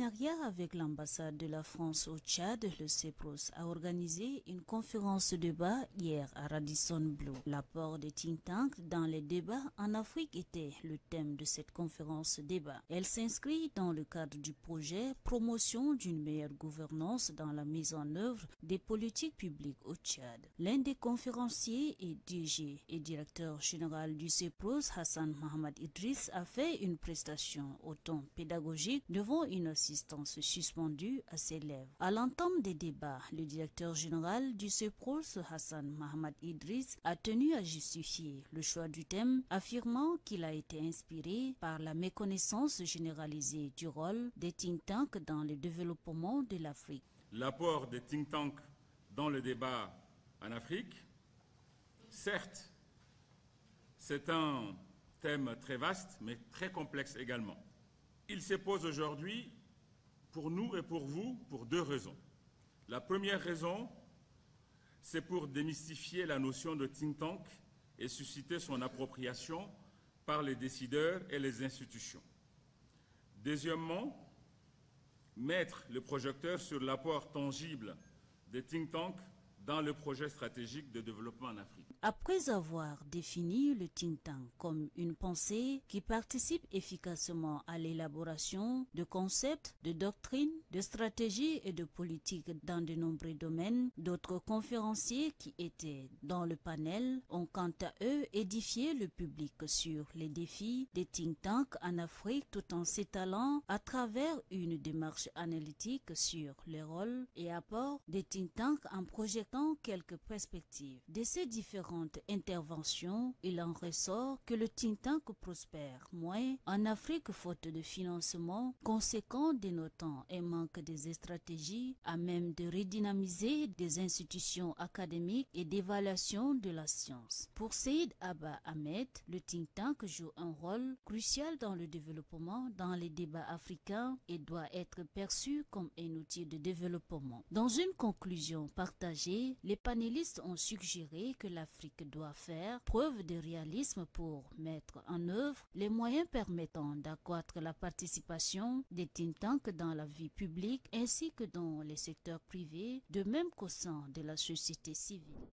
partenariat avec l'ambassade de la France au Tchad, le CEPROS a organisé une conférence débat hier à Radisson Blu. L'apport des think tanks dans les débats en Afrique était le thème de cette conférence débat. Elle s'inscrit dans le cadre du projet Promotion d'une meilleure gouvernance dans la mise en œuvre des politiques publiques au Tchad. L'un des conférenciers et DG et directeur général du CEPROS, Hassan Mohamed Idriss, a fait une prestation au ton pédagogique devant une assistance suspendue à ses lèvres. À l'entame des débats, le directeur général du CEPROS, Hassan Mohamed Idriss, a tenu à justifier le choix du thème, affirmant qu'il a été inspiré par la méconnaissance généralisée du rôle des think tanks dans le développement de l'Afrique. L'apport des think tanks dans le débat en Afrique, certes, c'est un thème très vaste, mais très complexe également. Il se pose aujourd'hui, pour nous et pour vous, pour deux raisons. La première raison, c'est pour démystifier la notion de think tank et susciter son appropriation par les décideurs et les institutions. Deuxièmement, mettre le projecteur sur l'apport tangible des think tanks dans le projet stratégique de développement en Afrique. Après avoir défini le think tank comme une pensée qui participe efficacement à l'élaboration de concepts, de doctrines, de stratégies et de politiques dans de nombreux domaines, d'autres conférenciers qui étaient dans le panel ont quant à eux édifié le public sur les défis des think tanks en Afrique tout en s'étalant à travers une démarche analytique sur les rôles et apports des think tanks en projetant quelques perspectives. De ces différentes interventions, il en ressort que le think tank prospère moins en Afrique faute de financement conséquent dénotant un manque des stratégies à même de redynamiser des institutions académiques et d'évaluation de la science. Pour Seyd Abba Ahmed, le think tank joue un rôle crucial dans le développement dans les débats africains et doit être perçu comme un outil de développement. Dans une conclusion partagée, les panélistes ont suggéré que l'Afrique doit faire preuve de réalisme pour mettre en œuvre les moyens permettant d'accroître la participation des think tanks dans la vie publique ainsi que dans les secteurs privés, de même qu'au sein de la société civile.